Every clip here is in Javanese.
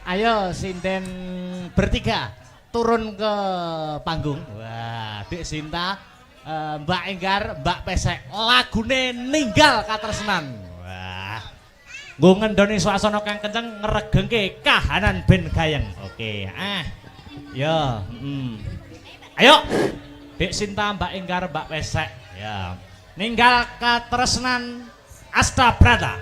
Ayo sinden bertiga turun ke panggung. Wah, Dik Sinta, Mbak Enggar, Mbak Pesek, lagune Ninggal Katresnan. Wah, nggo ngendoni swasana kang kenceng ngregengke kahanan ben gayeng. Oke, yo, ayo, Dik Sinta, Mbak Enggar, Mbak Pesek, ya, Ninggal Katresnan Astabrata.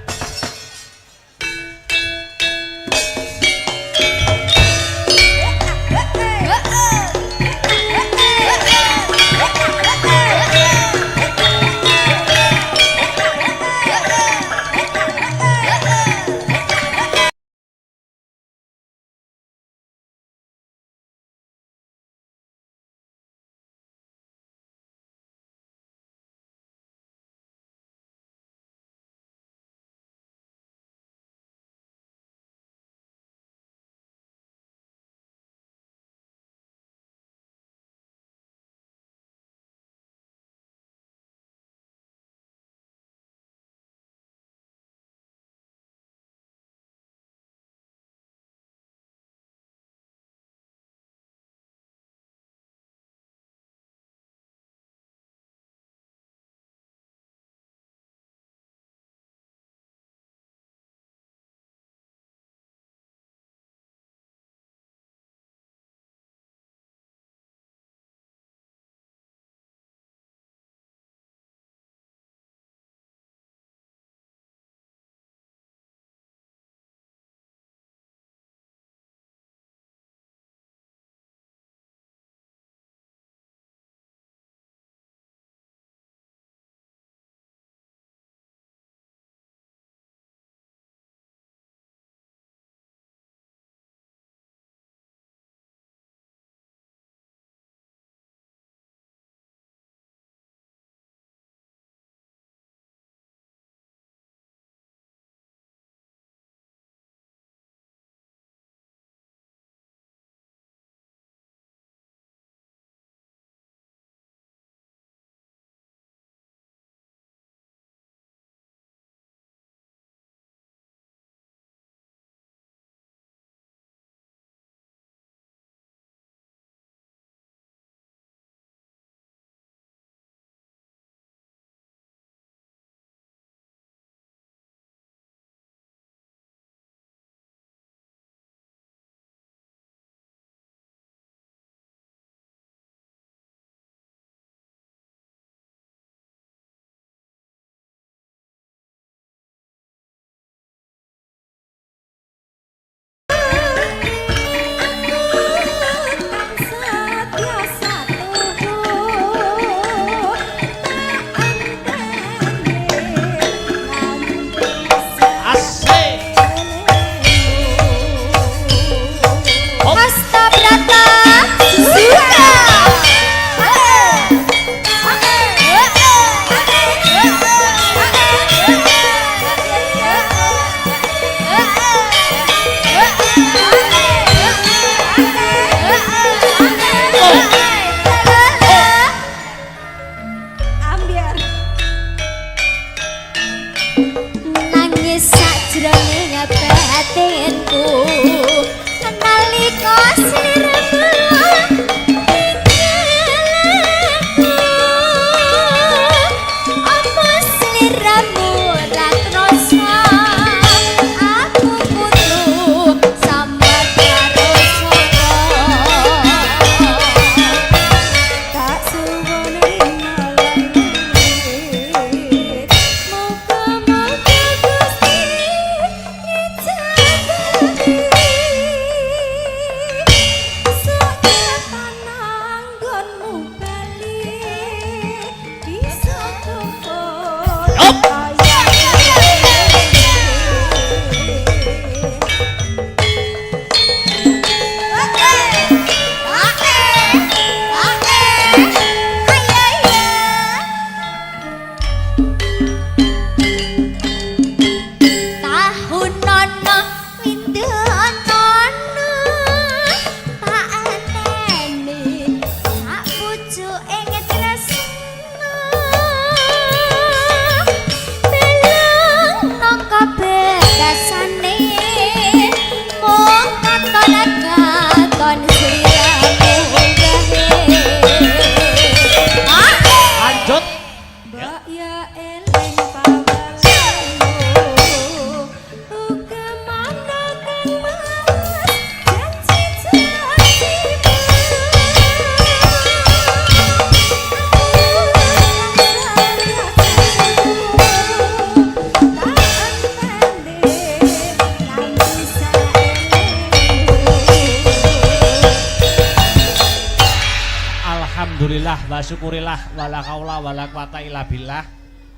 Alhamdulillah wa syukurillah wala haula wala quwata illa billah.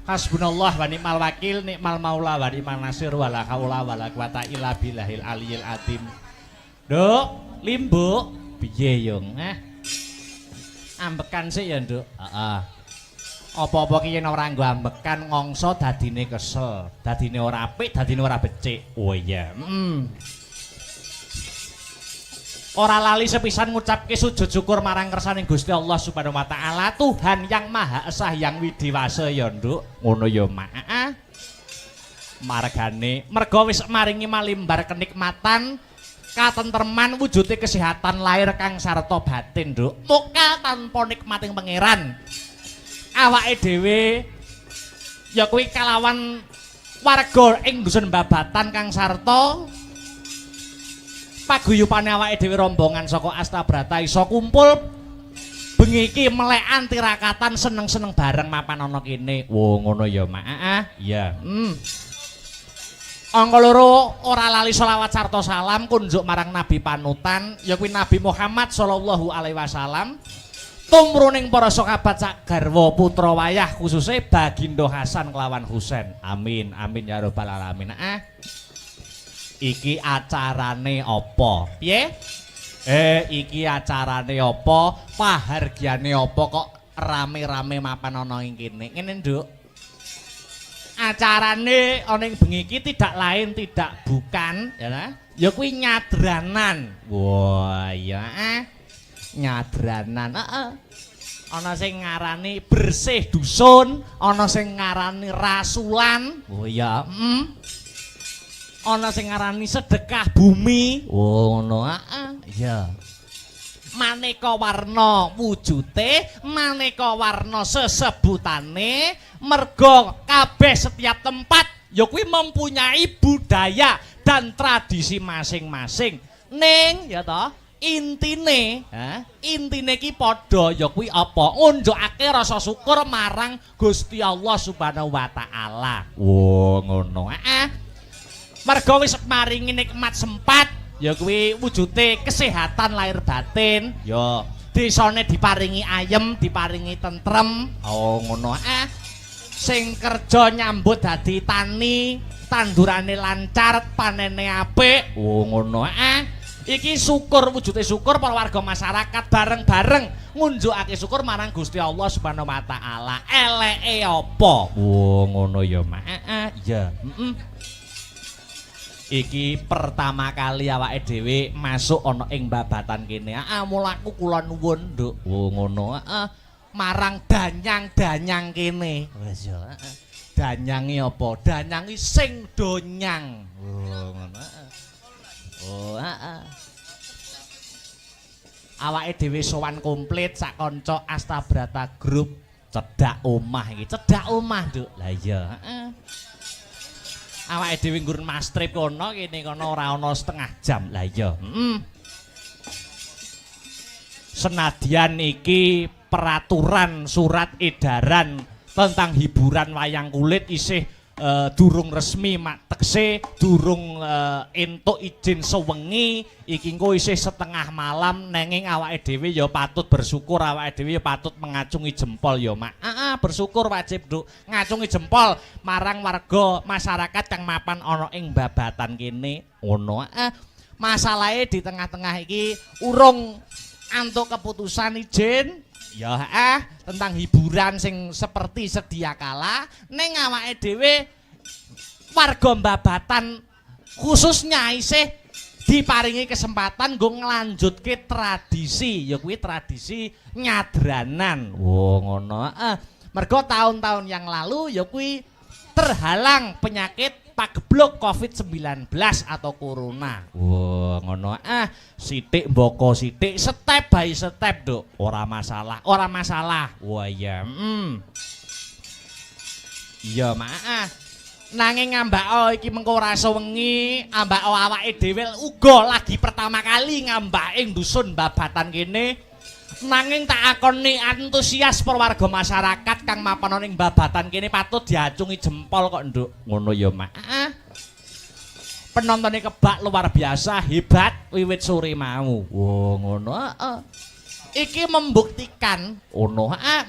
Hasbunallah wa ni'mal wakil, ni'mal maula wa ni'mal nasir wala haula wala quwata illa billahil aliyil azim. Nduk, Limbuk, piye yung? Ambekan sih ya, Nduk. Heeh. Apa-apa ki yen ora nggo ambekan ngongso dadine kesel, dadine ora apik, dadine ora becik. Oh iya. Ora lali sepisan ngucapke sujud syukur marang kersaning Gusti Allah Subhanahu wa taala, Tuhan yang Maha Esa yang Widiwasa ya, Nduk. Ngono ya, Mak. Margane merga wis maringi malimbar kenikmatan, katentreman, wujude kesehatan lahir kang sarta batin, Nduk. Muka tanpa nikmating pangeran. Awake dhewe ya kuwi kalawan warga ing dusun Babatan kang sarta paguyupane awake dhewe rombongan saka Astabrata iso kumpul bengi iki melekan tirakatan seneng-seneng bareng mapan ana kene. Wo ngono ya, Mak. Iya. Angka loro ora lali selawat sarta salam kunjuk marang Nabi panutan ya kuwi Nabi Muhammad sallallahu alaihi wasallam. Tumruning para sahabat sak garwa putra wayah khususnya Bagindo Hasan kelawan Husain. Amin amin ya rabbal alamin. Iki acarane apa? Piye? Iki acarane apa? Pahargyane apa kok rame-rame mapan ana ing kene? Ngene, Nduk. Acarane ana ing bengi iki tidak lain tidak bukan ya. Ya kuwi nyadranan. Wah, iya nyadranan. Ana sing ngarani bersih dusun, ana sing ngarani rasulan. Oh iya. Ana sing ngarani sedekah bumi. Oh ngono. Iya. Maneka warna wujute, maneka warna sesebutane, merga kabeh setiap tempat ya kuwi mempunyai budaya dan tradisi masing-masing. Ning ya toh intine ki padha ya kuwi apa? Ngunjukake rasa syukur marang Gusti Allah Subhanahu wa taala. Oh ngono. Merga wis maringi nikmat sempat ya kuwi wujude kesehatan lahir batin, ya desane diparingi ayem, diparingi tentrem. Oh ngono. Sing kerja nyambut dadi tani, tandurane lancar, panene apik. Oh ngono. Iki syukur, wujude syukur para warga masyarakat bareng-bareng ngunjukake syukur marang Gusti Allah Subhanahu wa taala. Eleke apa? Oh ngono ya, Mak. Iya. Iki pertama kali awake dhewe masuk ana ing Babatan kene. Mulaku kula nuwun, Nduk. Oh ngono. Marang danyang-danyang kene. Wis ya. Danyangi apa? Danyangi sing donyang. Oh ngono. Oh, awake dhewe sowan komplit sak kanca Astabrata Group cedhak omah iki. Cedhak omah, Nduk. Lah iya, awake dhewe nggur mas trip kono kene kono ora ana setengah jam. Lah iya. Senadyan iki peraturan surat edaran tentang hiburan wayang kulit isih durung resmi mak tekse durung entuk izin sewengi iki engko isih setengah malam nenging awake dhewe ya patut bersyukur awake dhewe ya patut mengacungi jempol ya mak bersyukur wajib Nduk ngacungi jempol marang warga masyarakat kang mapan ana ing Babatan kene ngono masalahe di tengah-tengah iki urung antuk keputusan izin ya tentang hiburan sing seperti sedia kala ning awake dhewe warga Babatan khususnya isih diparingi kesempatan nggo nglanjutke tradisi ya kuwi tradisi nyadranan. Ngono. Mergo tahun-tahun yang lalu ya kuwi terhalang penyakit pagebluk COVID-19 atau corona. Ngono. Sithik mboko sithik, step by step, Nduk. Ora masalah, ora masalah. Wah iya. Iya, Mak. Nanging ngambak iki mengko ora sewengi, ambak awake dhewe uga lagi pertama kali ngambak ing dusun Babatan kene. Nanging tak akoni antusias perwarga masyarakat kang mapan ning Babatan kene patut diacungi jempol kok, Nduk. Ngono ya, Mak. Penontonnya kebak luar biasa, hebat wiwit sore mau. Ngono. iki membuktikan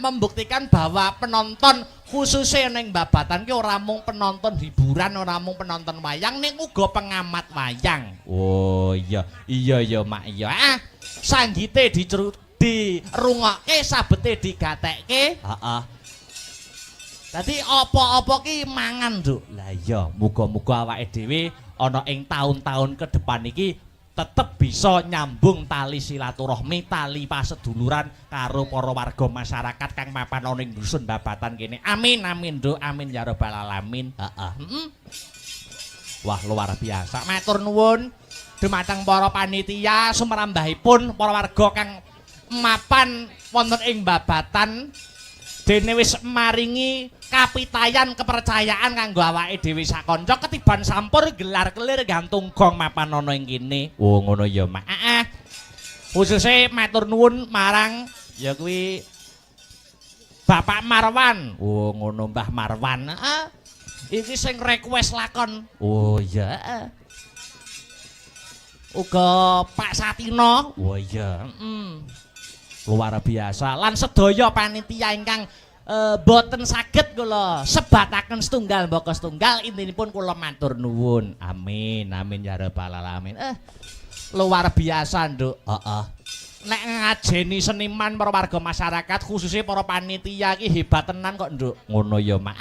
membuktikan bahwa penonton khususnya ning babatan ki ora mung penonton hiburan, ora mung penonton wayang, ning uga pengamat wayang. Oh iya mak iya. Sanggite dirungokke, sabete digatekke. Heeh. Dadi apa-apa ki mangan, Nduk. Lah iya, muga-muga awake dhewe ana ing taun-taun ke depan iki tetep bisa nyambung tali silaturahmi, tali paseduluran karo para warga masyarakat kang mapan ana ing dusun babatan kene. Amin amin, Nduk. Amin ya rabbal alamin. Heeh. Wah, luar biasa. Matur nuwun dumateng para panitia sumrambahipun para warga kang mapan wonten ing babatan dene wis maringi kapitayan kepercayaan kanggo awake dhewe sakonco ketiban sampur gelar kelir gantung gong mapan ana ing kene. Oh ngono ya Mak. Khususe matur nuwun marang ya kuwi Bapak Marwan. Oh ngono Mbah Marwan. Iki sing request lakon. Oh iya. Uga Pak Satino. Oh iya. Luar biasa. Lan sedaya panitia ingkang boten saged kula sebataken setunggal mbaka setunggal intinipun kula matur nuwun. Amin amin ya rabbal alamin. Luar biasa, Nduk. Heeh. Nek ngajeni seniman para warga masyarakat khususnya para panitia iki hebat tenan kok, Nduk. Ngono ya, Mak.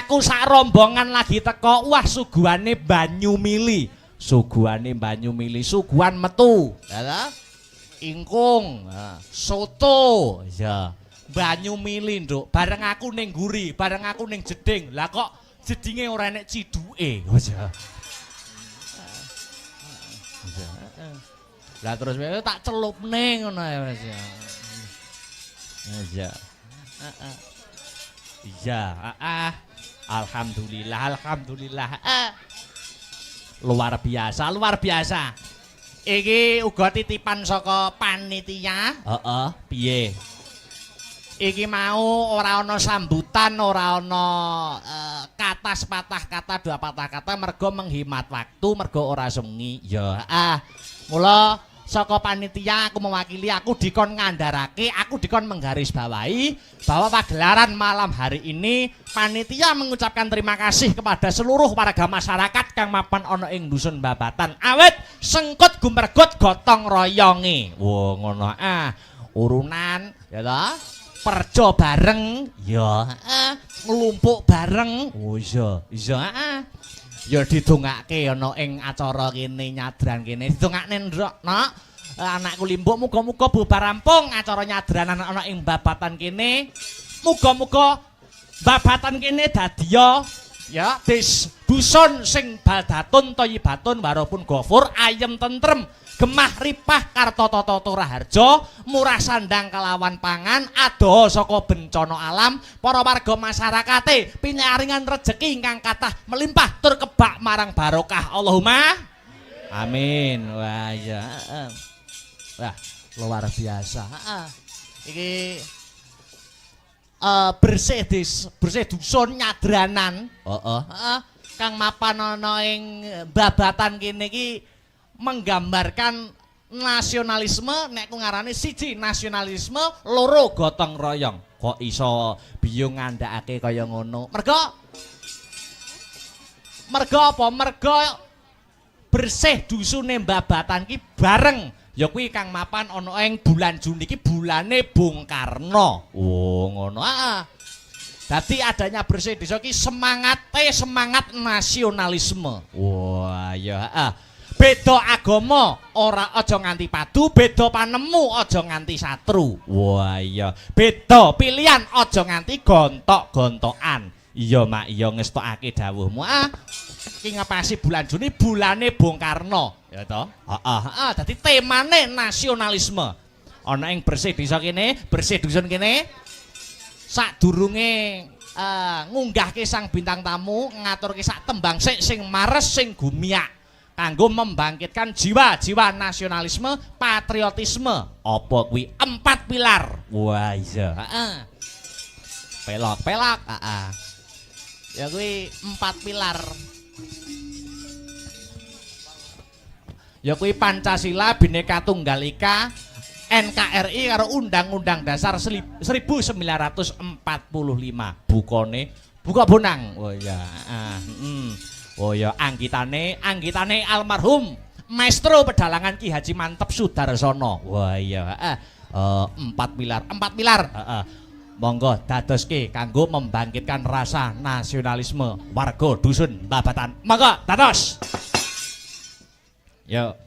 Aku sak rombongan lagi teko, wah suguhane banyu mili. Suguhane banyu mili, suguhan metu. Ya ingkung, soto, ya. Banyu mili, Nduk. Bareng aku ning guri, bareng aku ning jeding. Lah kok jedinge ora enek ciduke. Ya. Lah terus tak celupne ngono ya, Mas. Ya. Iya, alhamdulillah, alhamdulillah. Luar biasa, luar biasa. Iki uga titipan saka panitia. Heeh, piye? Iki mau ora ana sambutan, ora ana kata sepatah kata dua patah kata mergo menghemat waktu, mergo ora sungi. Ya, mula saka panitia aku mewakili, aku dikon ngandharake, aku dikon menggarisbawahi bahwa pagelaran malam hari ini panitia mengucapkan terima kasih kepada seluruh warga masyarakat kang mapan ana ing dusun babatan awet sengkut gumergut gotong royonge. Wo ngono urunan ya ta perjo bareng ya nglumpuk bareng. Oh iya ya didongake ana ing acara kene nyadran kene didongakne nduk nok anakku limbuk muga-muga bubar rampung acara nyadranan ana ing babatan kene muga-muga babatan kene dadiya ya dusun sing baldatun thayyibatun warapun ghafur ayem tentrem gemah ripah karta tata raharja murah sandang kelawan pangan adoh saka bencana alam para warga masyarakate pinyaringan rejeki ingkang kathah melimpah tur kebak marang barokah Allahumma amin. Wah ya wah luar biasa iki bersih dusun nyadranan kang mapan ana ing babatan kene iki menggambarkan nasionalisme, nek ku ngarane siji nasionalisme, loro gotong royong. Kok iso biyung ngandhakake kaya ngono? Mergo apa? Mergo bersih dusune babatan ki bareng ya kuwi kang mapan ana ing bulan Juni iki bulane Bung Karno. Oh, ngono. Dadi adanya bersih desa ki semangat nasionalisme. Wah, ya beda agama ora aja nganti padu, beda panemu aja nganti satru. Wah iya, beda pilihan aja nganti gontok-gontokan. Iya Mak, iya ngestokake dawuhmu. Iki ngepasi bulan Juni bulane Bung Karno, ya toh? Dadi temane nasionalisme. Ana ing bersih desa kene, bersih dusun kene. Sadurunge ngunggahke sang bintang tamu, ngaturke sak tembang sing mares sing gumiak. Kanggo membangkitkan jiwa-jiwa nasionalisme, patriotisme. Apa kuwi 4 pilar. Wah iya. Pelok-pelok. Ya kuwi 4 pilar. Ya kuwi Pancasila, Bhinneka Tunggal Ika, NKRI karo Undang-Undang Dasar 1945 bukone buka bonang. Oh ya. Oh ya anggitane almarhum Maestro Pedalangan Ki Haji Mantep Sudarsono. Wah iya. 4 pilar. Monggo dadoske kanggo membangkitkan rasa nasionalisme warga dusun Babatan. Monggo dados. Yo.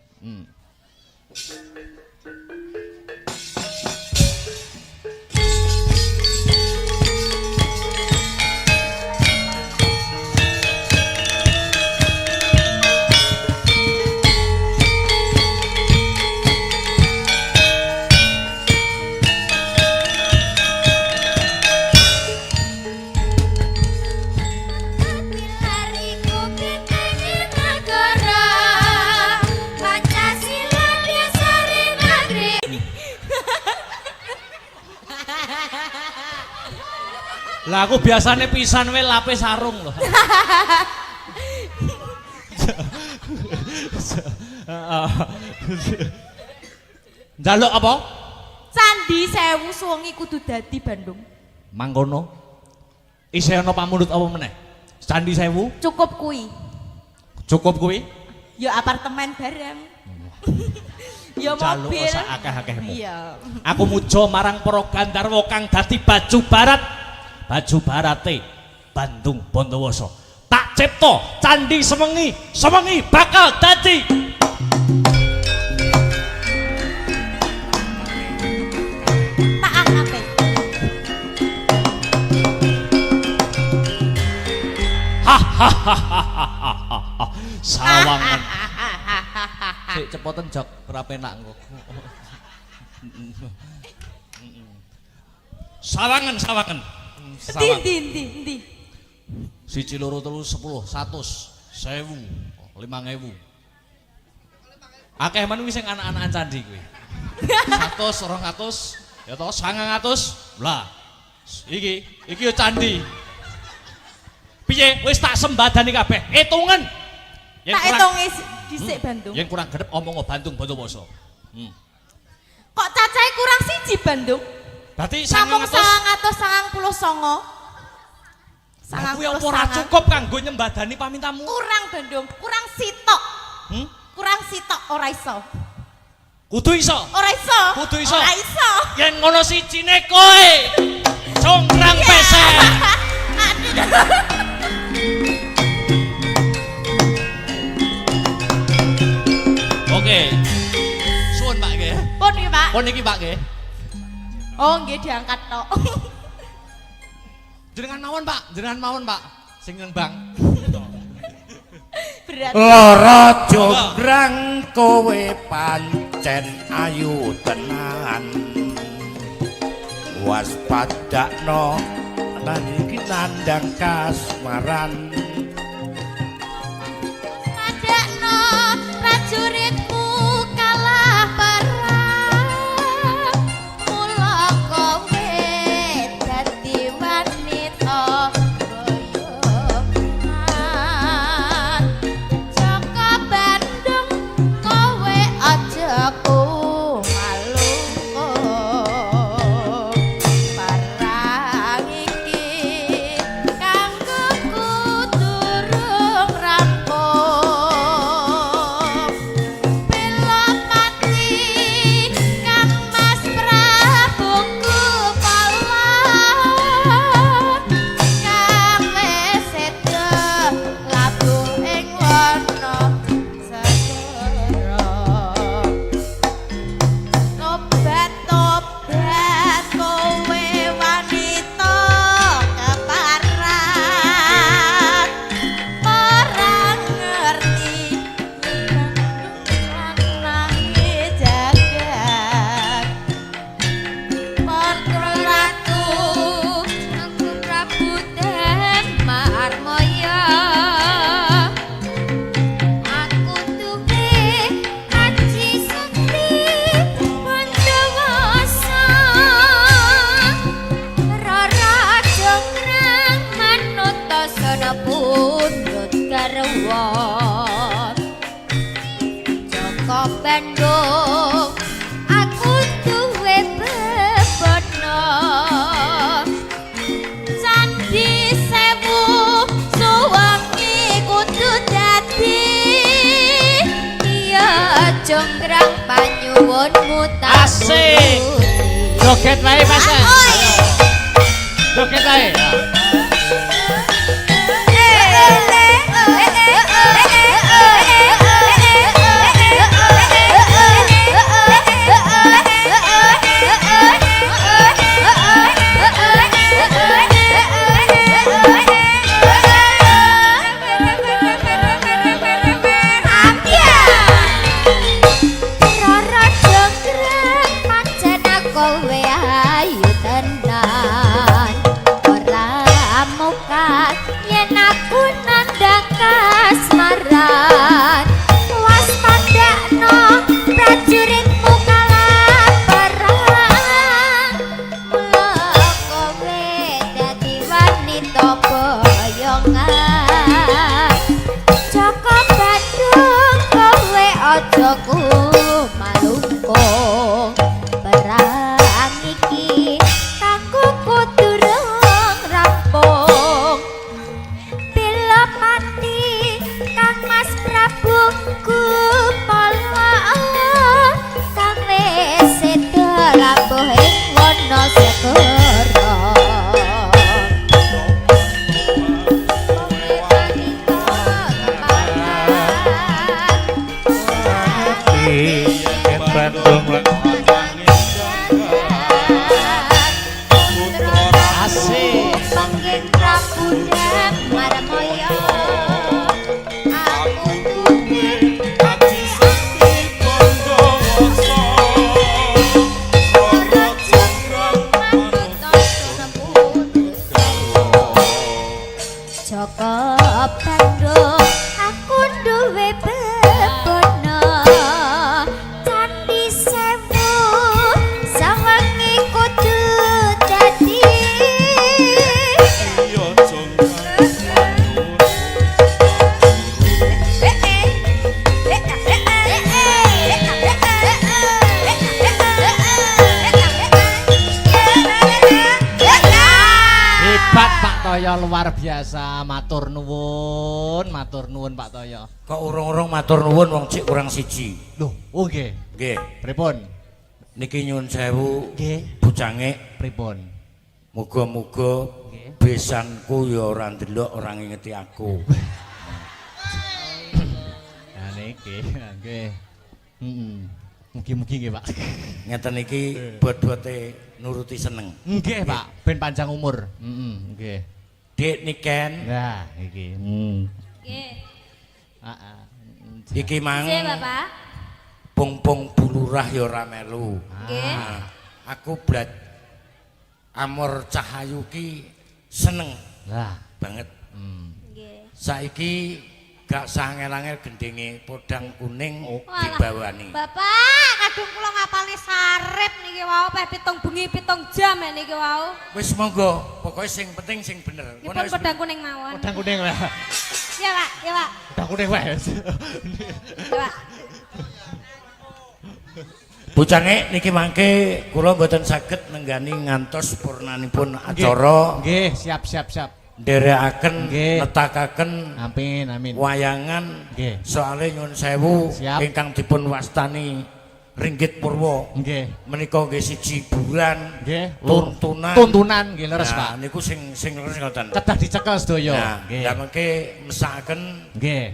Lah aku biasane pisan wae lape sarung lho. Njaluk apa? Candi Sewu suwengi kudu dadi Bandung. Mangkono. Isih ana pamunut apa meneh? Candi Sewu? Cukup kuwi. Cukup kuwi? Ya apartemen bareng. Ya mobil. Jaluk sak akeh-akehmu. Iya. Aku muja marang para Gandarwa kang dadi baju barate Bandung Bondowoso. Tak cipta candi sewengi bakal dadi tak angape. Sawangan. Sik cepoten jok ora penak engko. Sawangan. Ndi. 1 2 3 10 100 1000 5000. Akeh men wis sing anak-anakan candi kuwi. 100 200 ya toh 900. Lah. Iki yo candi. Piye wis tak sembadani kabeh. Hitungan. Tak hitunge dhisik Bandung. Yang kurang gedep omong Bandung Bondowoso. Kok cacahe kurang siji Bandung? Berarti 999. Kuwi apa ora cukup kanggo nyembadani pamintamu? Kurang Bandung, kurang sitok. Kurang sitok ora iso. Kudu iso. Ora iso. Kudu iso. Ora iso. Yen ngono sijine kowe. Congkrang pesek. Oke. Suwun Pak nggih. Pun iki Pak. Pun iki Pak nggih. Oh nggih diangkat tok. Jenengan mawon Pak. Sing nembang. Berat. Lara jograng kowe pancen ayu tenan. Waspadakno lan iki nandang kasmaran. Padakno prajuritmu kalah perang. Mula kowe dadi wanita boyongan. Jaka Bandung kowe aja malu. Parang iki kanggo durung rampung. Bela mati Kang Mas Prabu Kupalan. Kang wis sedo labuh ing wana segara. Tobat kowe wanita keparat. Ora ngerti nangis jagat. Para ratu aku Prabu dan Marmaya. Aku duwe aji sakti Bondowoso. Rara jonggrang manut tasana pundhut garwa. Jaka Bandung aku duwe jonggrang panyuwunmu tak Asik. turuti. Joget wae Mas. Joget wae. Rara jonggrang pancen kowe ayu tenan. Ora muka yen aku nandang kasmaran. Waspadakno prajuritmu kalaparan. Mula kowe dadi wanita boyongan. Joko Bandung kowe aja kumalungkung. Perang iki kakuku durung rampung. Bila mati Kang Mas Prabu Kupala kang wis sedo lambuh ing wana segara. Bandung Asik. Panggih Prabu Marmoyo. Aku duwe ora jonggrang manut Joko Bandung aku duwe bebono Candi Sewu sawengi kudu dadi Hebat Pak Toyo luar biasa. Matur nuwun Pak Toyo. kok urung-urung matur nuwun wong cik kurang siji. Loh, oh nggih. Nggih, Pripun? niki nyuwun sewu Nggih. bucange Pripun? muga-muga Nggih. besanku ya ora ndelok ora ngingeti aku. Nah niki, nggih. Heeh. Mugi-mugi nggih, Pak. Ngeten iki bot-bote nuruti seneng. Nggih, Pak. Ben panjang umur. Nggih. Dik niken Nah, iki. Nggih. Heeh. iki mang Nggih, Bapak. pung-pung bulurah ya ora melu. Nggih. Nah, aku blat Amor Cahayu ki seneng Lah. banget. Nggih. Saiki gak sangel-angel gendenge podang kuning Walah, dibawani. Bapak, kadung kula ngapalne sarep niki wau peh 7 bengi 7 jam niki wau. Wis monggo, pokoke sing penting sing bener. Dipun Ngono wis pedang kuning mawon. Pedang kuning wae. Ya, Pak, ya, Pak. Pedang kuning wae. Ya, Pak. Bucange niki mangke kula mboten saged nenggani ngantos purnanipun acara Nggih, siap. nderekaken Nggih. netakaken Amin, amin. wayangan Nggih. soale nyuwun sewu Siap. ingkang dipun wastani Ringgit Purwa Nggih. menika nggih siji hiburan Nggih. tuntunan Tuntunan nggih leres, Nah, Pak. niku sing leres ngoten. Kedah dicekel sedaya. Nah, Nggih. ya mengke mesakaken Nggih.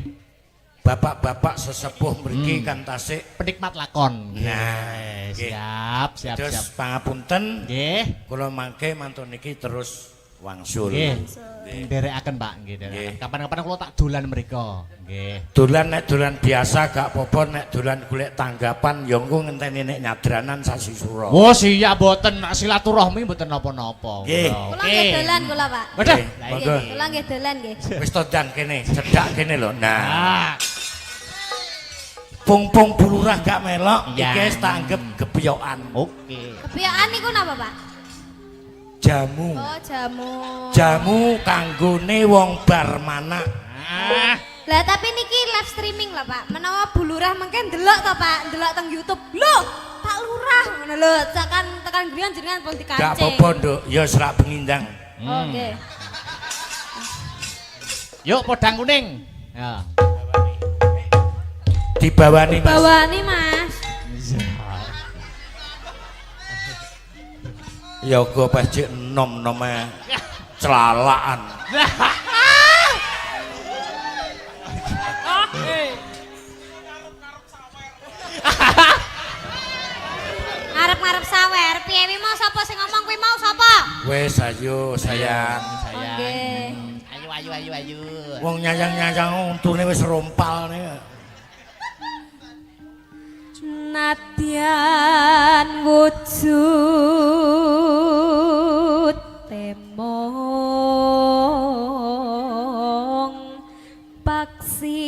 bapak-bapak sesepuh mriki kan tasik. Penikmat lakon. Nah, nggih. Siap. Terus pangapunten Nggih. kula mangke mantun niki terus wangsul. Nggih. Nderekaken, Pak, nggih, Nggih. nderekaken. Kapan-kapan kula tak dolan mriko. Nggih. Dolan nek dolan biasa gak apa-apa nek dolan golek tanggapan ya engko ngenteni nek nyadranan sasi sura. Oh, siap mboten silaturahmi mboten napa-napa. Nggih. Kula nggih dolan kula, Pak. Waduh. Nggih, Lah monggo. iki. Kula nggih dolan nggih. Wis to dan kene, cedak kene lho. Nah, Ah, pung-pung bulurah gak melok Iya. iki wis tak anggap gebiyokan. oke. Kebiasaan niku napa, Pak? Jamu. Oh, jamu. Jamu kanggone wong bar manak. Ah, Lah tapi niki live streaming lah, Pak. Menawa bulurah mengke ndelok to, Pak, ndelok teng YouTube. Loh, Pak Lurah ngono lho. Tekan griyan jenengan pun dikancing. Gak apa-apa, Nduk. Ya serak pengindang. Oke. Yuk podang kuning. Ya. Dibawani Mas. Bawani Mas. Ya go pas jek nom-nome celalaan. Ngarep-ngarep sawer, piye wi mau sapa sing ngomong kuwi mau sapa? Wes ayo sayang. Nggih. Ayo. Wong nyayang-nyayang untune wis rompal nih. Nadyan wujud temong paksi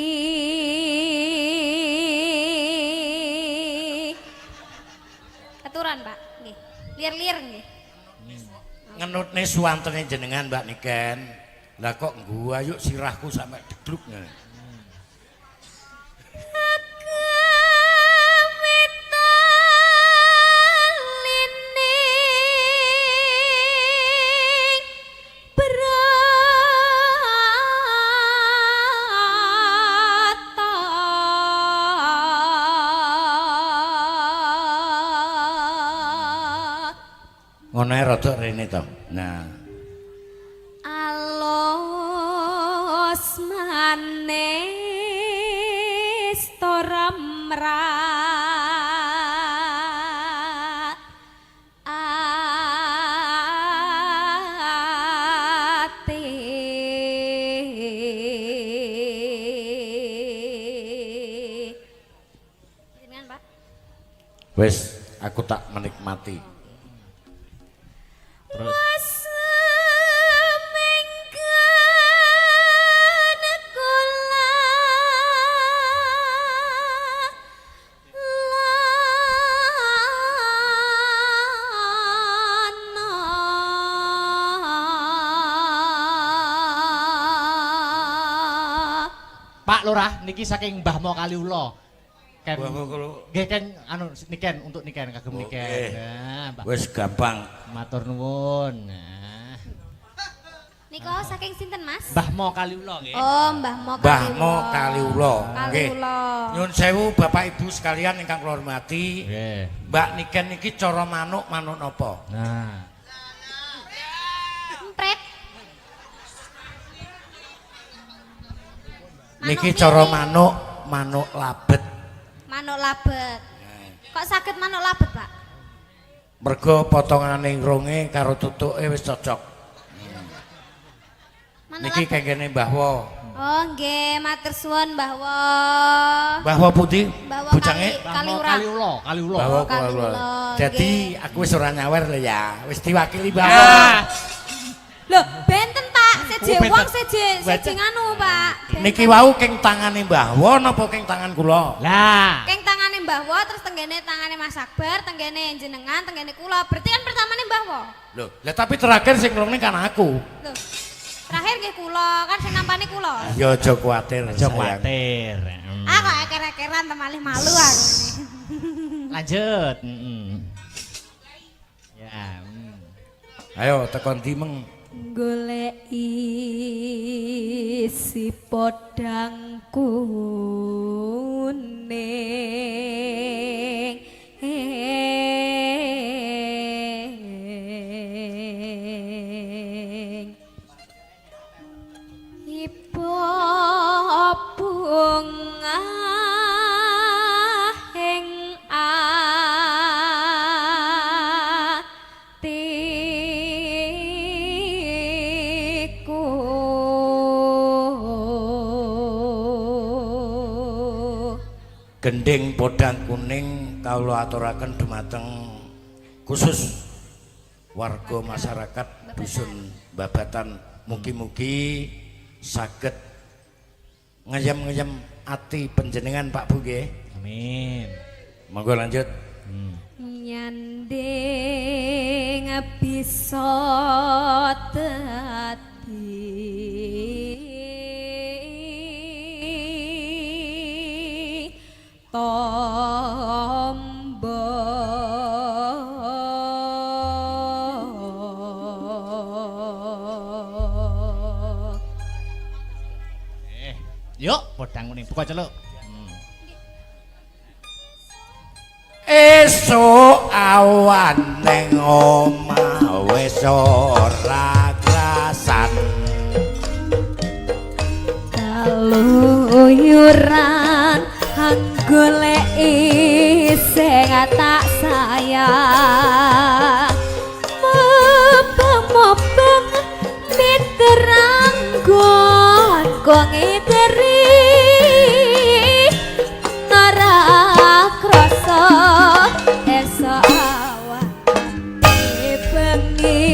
aturan Pak nggih lir-lir nggih Ngenutne suwantene jenengan Mbak Niken. Lah kok gua yuk sirahku sampai degluk ngene. Ngono ae rada rene to. Nah. Alos manis toramrat ate jenengan Pak Wes aku tak menikmati. Terus Pak Lurah niki saking Mbah Mo Kaliula. Ken nggih Ken anu niken untuk niken kagem niken. Nah, Mbah. Wes gampang. Matur nuwun. Nah. Nika saking sinten Mas? Mbah Mo Kaliula nggih. Oh, Mbah Mo Mbah Mo Kaliula. Nggih. Kaliula. Nyun sewu Bapak Ibu sekalian ingkang kula hormati. Nggih. Mbak Niken niki cara manuk napa? Nah. Empret. Niki cara manuk labet. Manuk labet. Kok saged manuk labet, Pak? Mergo potongane ronge karo tutuke wis cocok. Manuk Niki labet. kengkene Mbah Wo. Oh, nggih, matur suwun Mbah Wo. Mbah Wo pundi? Mbah Wo Bujange? Kaliura. Kaliula. Mbah Wo Kaliula, kula. Jadi aku wis ora nyawer lho ya. Wis diwakili Mbah Wo. Ah. Loh, benten Pak, seje Oh, benten. wong seje nganu Pak. Niki wau keng tangane Mbah Wo napa keng tangan kula? Lah. Keng tangane Mbah Wo terus tenggene tangane Mas Akbar, tenggene jenengan, tenggene kula. Berarti kan pertamane Mbah Wo. Loh, lah tapi terakhir sing nglungne kan aku. Loh. Terakhir nggih kula, kan sing nampani kula. Ya aja kuwatir Aja sayang. kuwatir. Ah kok eker-ekeran temalih malu aku ini. Lanjut. Ya. Ayo tekan ndi meng. Goleki si podang kuning ipo bunga ing atiku Gending podang kuning kawula aturaken dumateng khusus warga masyarakat dusun Babatan, mugi-mugi saged ngeyem-ngeyem ati panjenengan Pak Bu nggih. Amin. Monggo lanjut. nyanding bisa dadi tombo Yuk, podang kuning buka celuk. esuk awan ning omah wis ora krasan kaluyuran goleki sing tak sayang mobeng miterang gon kok ngiteri ora krasa esok awan bengi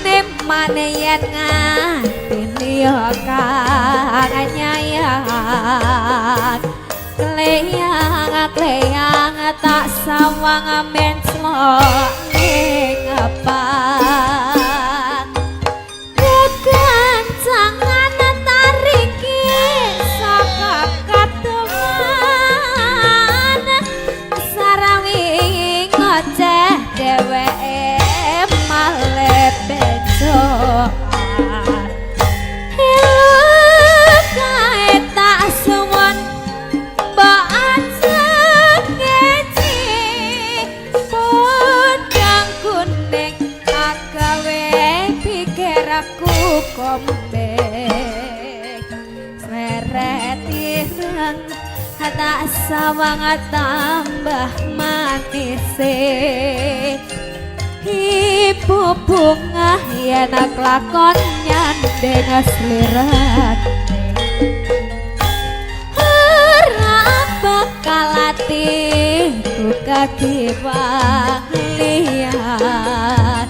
eman yen nganteni nyayang kleyang tak sawang amen slok ning apa kekancangan tariki saka katongan sarawing ngoceh dheweke male becok kombek seret tak sawang tambah manise ibu bunga yen kelakon nyandeng slirat ora bakal atiku kakiwang liyan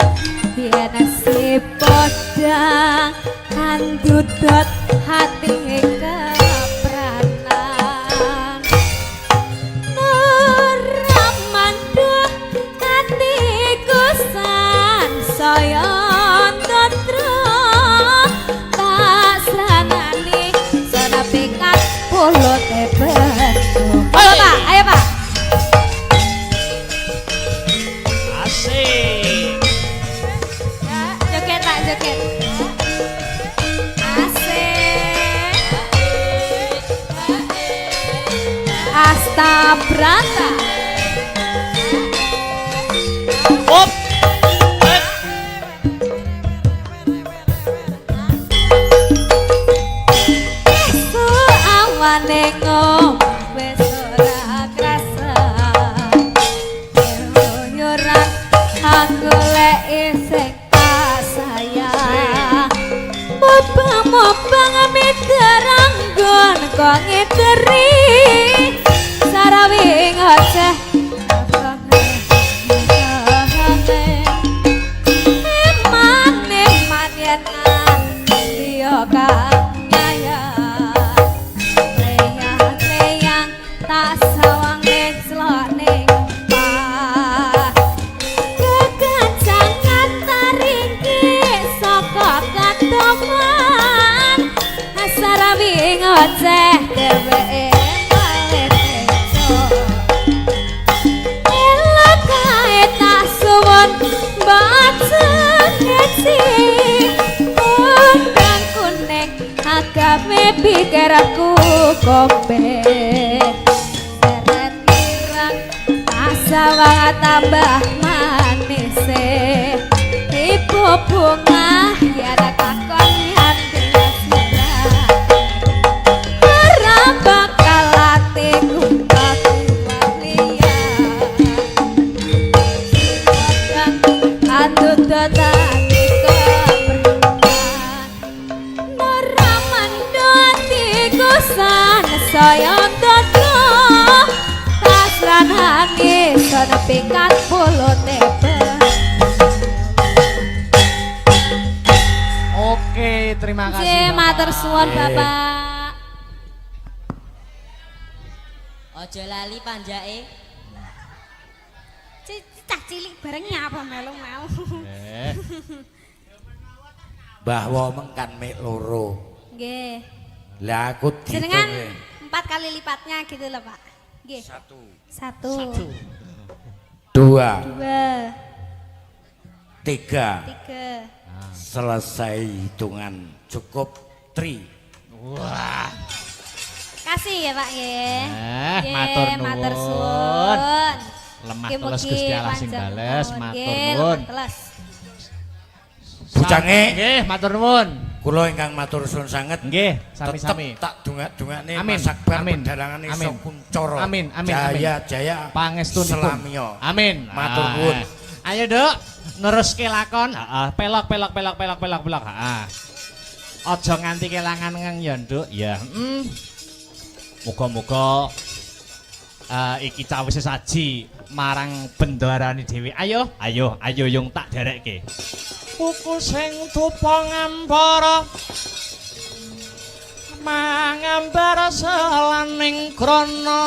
yen si podang andudot hati kepranan nuramanduh hatiku san saya tatra tak seranani sana pikat puluh tebet ayo pak asik joget Asta Brata op esuk awane ngom wis ora krasa yoran aku lek sing sayang mobang miterang gon kok ngiteri sarawing oceh eman yen yo kang nyayang kleyang tak sawang slok ning pah kekancangan taringki saka katongan sarawing oceh dheweke pikir aku kombe seret tirang asa wae tambah manis ibu bunga ya ada kakon hati ora bakal atiku andut dadi saya tadro tasran hangis sana pikat puluh tebet. Oke, terima kasih. Matur suwun Bapak. Ojo lali panjake. Cicak cilik bareng nyapa melu-melu. bahwa mengkan mek loro Nggih. lah aku Jenengan dihitung 4 kali lipatnya gitu loh Pak. Nggih. 1 2 2 3 3 selesai hitungan cukup 3 Wah, Kasih ya Pak nggih. Nggih, matur matur nuwun. suwun. Lemah Nggih, teles mugi Gusti Allah sing panjang bales, umur. matur Nggih, nuwun. lemah teles. Bujange. Nggih, matur nuwun. Kula ingkang matur suwun sanget. Nggih, Tetep sami-sami. tak dongak-dongakne Amin, Mas Akbar amin, pendarangan amin. iso kuncoro. Amin, amin, Jaya-jaya Pangestunipun. Selamiyo. Amin. Matur Ah. nuwun. Ayo, Duk. Neruske lakon. Heeh, pelok. Heeh. Aja nganti kelangan ngeng ya, Nduk. Ya. Muga-muga iki cawise saji marang bendarane dhewe. Ayo yung tak derekke. Buku sing tupa ngambara mangambar selaning krana